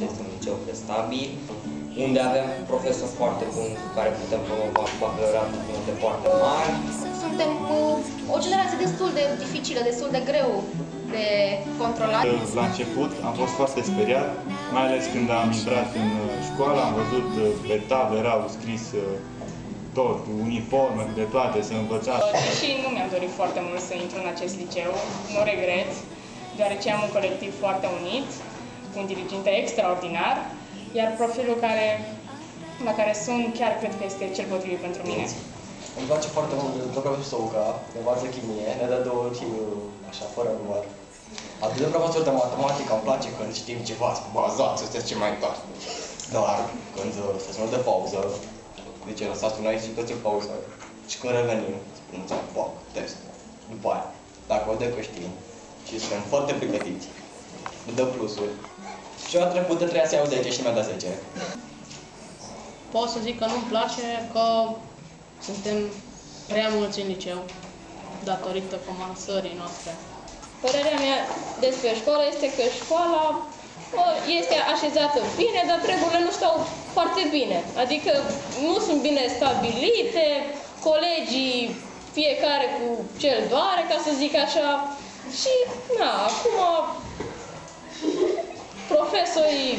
este un liceu stabil, unde avem profesori foarte buni cu care putem promova bacalaureatul cu note foarte mari. Suntem o generație destul de dificilă, destul de greu de controlat. La început am fost foarte speriat, mai ales când am intrat în școală, am văzut pe tablă erau scris tot, uniforme, de toate, să învățați. Deși nu mi-am dorit foarte mult să intru în acest liceu, nu regret, deoarece am un colectiv foarte unit, cu un diriginte extraordinar, iar profilul la care sunt chiar cred că este cel potrivit pentru mine. Îmi place foarte mult de profesor Săuca, de învață chimie, ne dă 2 chimie așa, fără număr. Atât de profesor de matematică, îmi place când știm ceva, bazați, sunteți cei mai tari. Dar când se sună de pauză, zice, lăsați un aici și toți în pauză. Și când revenim, spunem, fac test. După aia, dacă văd că știm și suntem foarte pregătiți, îmi dă plusuri. Și o trecută trebuia să iau 10 și mi-a dat 10. Pot să zic că nu-mi place că suntem prea mulți în liceu, datorită comasării noastre. Părerea mea despre școală este că școala este așezată bine, dar treburile nu stau foarte bine. Adică nu sunt bine stabilite, colegii fiecare cu cel doare, ca să zic așa. Și, na, acum profesorii,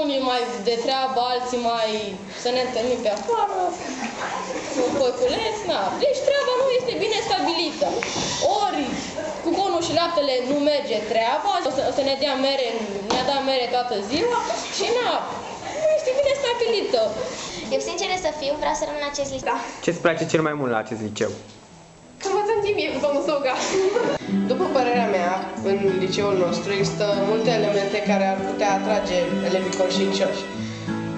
unii mai de treabă, alții mai să ne întâlnim pe afară, cu păculeți, na. Deci treaba nu este bine stabilită. Ori cu conul și laptele nu merge treaba, o să ne dea mere, ne-a dat mere toată ziua și na, nu este bine stabilită. Eu, sincer să fiu, vreau să rămân în acest liceu. Ce-ți place cel mai mult la acest liceu? Că învățăm chimie cu domnul Săuca. După părerea mea, în liceul nostru există multe elemente care ar putea atrage elevii conștiincioși.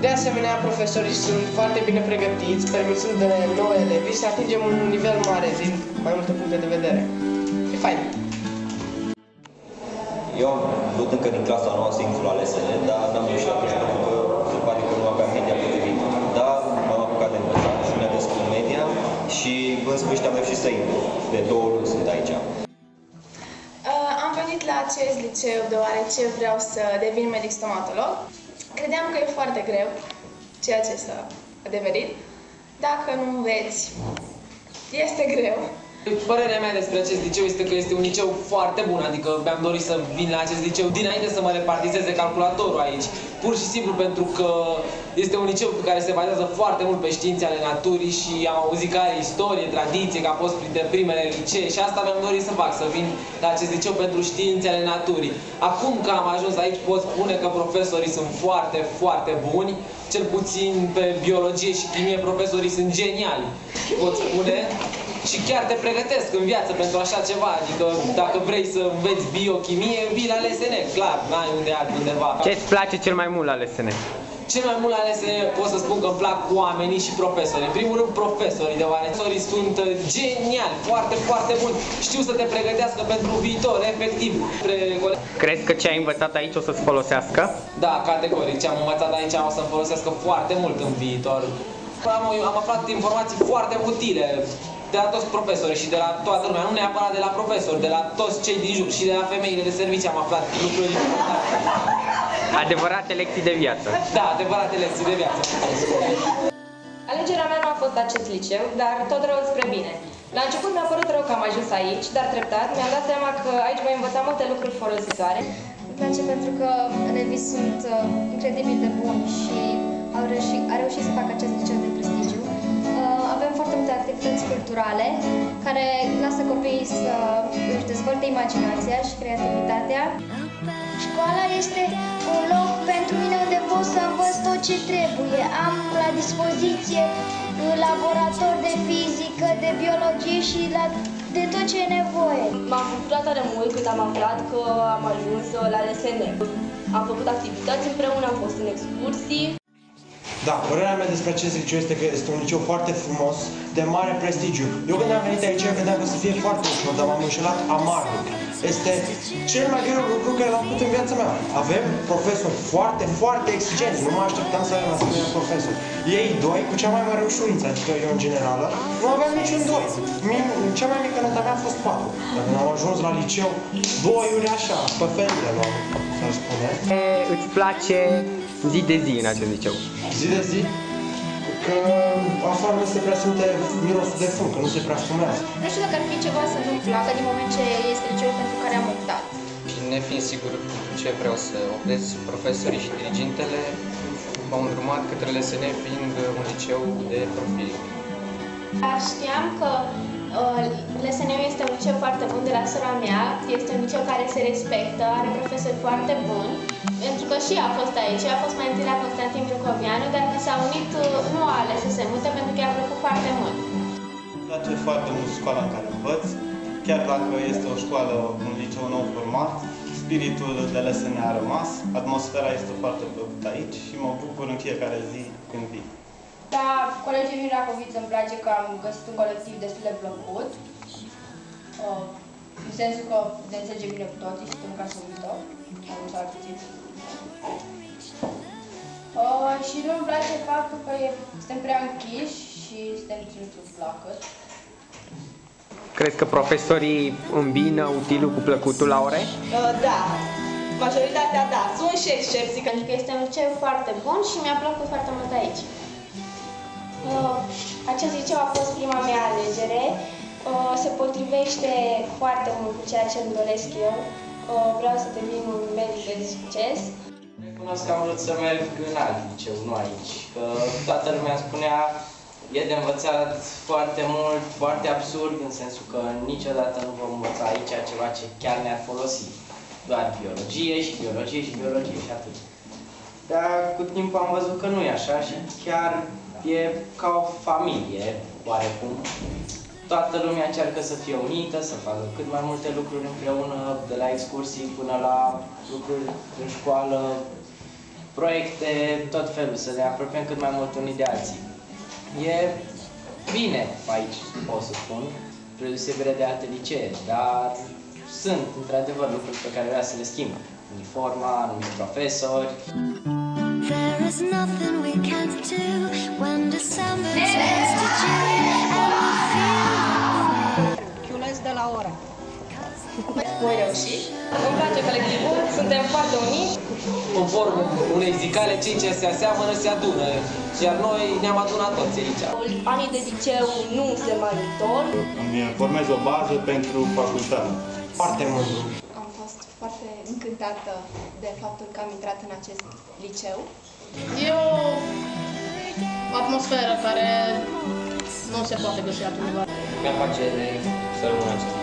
De asemenea, profesorii sunt foarte bine pregătiți, permițând de noi elevi să atingem un nivel mare din mai multe puncte de vedere. E fain. Eu am vrut încă din clasa nouă să intru la LSN, dar n-am ieșit atunci pentru că se pare că nu aveam media potrivită. Dar m-am apucat de învățat și mi-a descurs media și în sfârșit am reușit să intru. De 2 luni sunt aici. Am venit la acest liceu deoarece vreau să devin medic stomatolog. Credeam că e foarte greu, ceea ce s-a adeverit. Dacă nu înveți, este greu. Părerea mea despre acest liceu este că este un liceu foarte bun, adică mi-am dorit să vin la acest liceu dinainte să mă repartizeze calculatorul aici. Pur și simplu pentru că este un liceu care se bazează foarte mult pe științe ale naturii și am auzit că are istorie, tradiție, că a fost printre primele licee și asta mi-am dorit să fac, să vin la acest liceu pentru științe ale naturii. Acum că am ajuns aici pot spune că profesorii sunt foarte, foarte buni, cel puțin pe biologie și chimie profesorii sunt geniali, pot spune. Și chiar te pregătesc în viață pentru așa ceva, adică dacă vrei să înveți biochimie, vii la LSN, clar, n-ai unde altundeva. Ce-ți place cel mai mult la LSN? Cel mai mult la LSN pot să spun că îmi plac oamenii și profesorii. În primul rând profesorii, deoarece profesorii sunt geniali, foarte, foarte buni. Știu să te pregătească pentru viitor, efectiv. Crezi că ce ai învățat aici o să-ți folosească? Da, categoric. Ce am învățat aici o să-mi folosească foarte mult în viitor. Am aflat informații foarte utile de la toți profesorii și de la toată lumea, nu neapărat de la profesori, de la toți cei din jur și de la femeile de servicii am aflat lucruri importante. Adevărate lecții de viață. Da, adevărate lecții de viață. Alegerea mea nu a fost acest liceu, dar tot rău spre bine. La început mi-a părut rău că am ajuns aici, dar treptat mi-am dat seama că aici voi învăța multe lucruri folositoare. Îmi place pentru că elevii sunt incredibil de buni și au reușit să facă acest liceu de prestigiu. Avem foarte multe activități culturale care lasă copiii să își dezvolte imaginația și creativitatea. Școala este un loc pentru mine unde pot să învăț tot ce trebuie. Am la dispoziție laborator de fizică, de biologie și de tot ce e nevoie. M-am bucurat tare mult când am aflat că am ajuns la LSN. Am făcut activități împreună, am fost în excursii. Da, părerea mea despre acest liceu este că este un liceu foarte frumos, de mare prestigiu. Eu când am venit aici, credeam că o să fie foarte ușor, dar m-am înșelat amarnic. Este cel mai greu lucru care l-am făcut în viața mea. Avem profesori foarte, foarte exigenți. Nu mă așteptam să avem asemenea profesori. Ei doi, cu cea mai mare ușurință, adică eu în generală, nu aveam niciun doi. Cea mai mică nota mea a fost 4. Dar când am ajuns la liceu, 2 uri așa, pe felie luam, să-l spune. Îți place zi de zi în acest liceu? Zi de zi? Că afară nu se prea simte mirosul de fum, că nu se prea fumează. Nu știu dacă ar fi ceva să nu-mi placă din moment ce este liceul pentru care am optat. Și nefiind sigur ce vreau să optez, profesorii și dirigintele m-au îndrumat către LSN fiind un liceu de profil. Știam că LSN-ul este un liceu foarte bun de la sora mea, este un liceu care se respectă, are profesori foarte buni, pentru că și ea a fost aici, a fost mai întâi la Constantin Brâncoveanu, dar când s-a unit nu a ales să se mute pentru că i-a plăcut foarte mult. Îmi place foarte mult școala în care învăț, chiar dacă este o școală, un liceu nou format, spiritul de LSN a rămas, atmosfera este foarte plăcută aici și mă bucur în fiecare zi când vin. Da, colegii din Racoviță îmi place că am găsit un colectiv destul de plăcut. În sensul că ne înțelege bine cu toții, suntem ca să uită. Am înțeles puțin. Și nu îmi place faptul că suntem prea închiși și suntem ținuți în placăt. Crezi că profesorii îmbină utilul cu plăcutul la ore? Da, majoritatea da. Sunt și excepții, pentru că este un liceu foarte bun și mi-a plăcut foarte mult aici. Acest liceu a fost prima mea alegere. Se potrivește foarte mult cu ceea ce îmi doresc eu. Vreau să devin un medic de succes. Recunosc că am vrut să merg în alt liceu, nu aici. Că toată lumea spunea, e de învățat foarte mult, foarte absurd, în sensul că niciodată nu vom învăța aici ceva ce chiar ne-ar folosi. Doar biologie și biologie și biologie și atât. Dar cu timpul am văzut că nu e așa și chiar e ca o familie, oarecum. Toată lumea încearcă să fie unită, să facă cât mai multe lucruri împreună, de la excursii până la lucruri în școală, proiecte, tot felul, să ne apropiem cât mai mult unii de alții. E bine aici, pot să spun, spre deosebire de alte licee, dar sunt, într-adevăr, lucruri pe care vreau să le schimb. Uniforma, anumiți profesori. There is nothing we can't do when December turns to June and we feel Chiulesc de la ora. Voi reuși? Îmi place colectivul, suntem foarte uniți. Conform unei zicale, cei ce se aseamănă se adună, iar noi ne-am adunat toți aici. Anii de liceu nu se mai întorc. Îmi formez o bază pentru facultate. Foarte mândru. Am fost foarte încântată de faptul că am intrat în acest liceu. E o atmosferă care nu se poate găsi altundeva. Mi-a place să rămân acest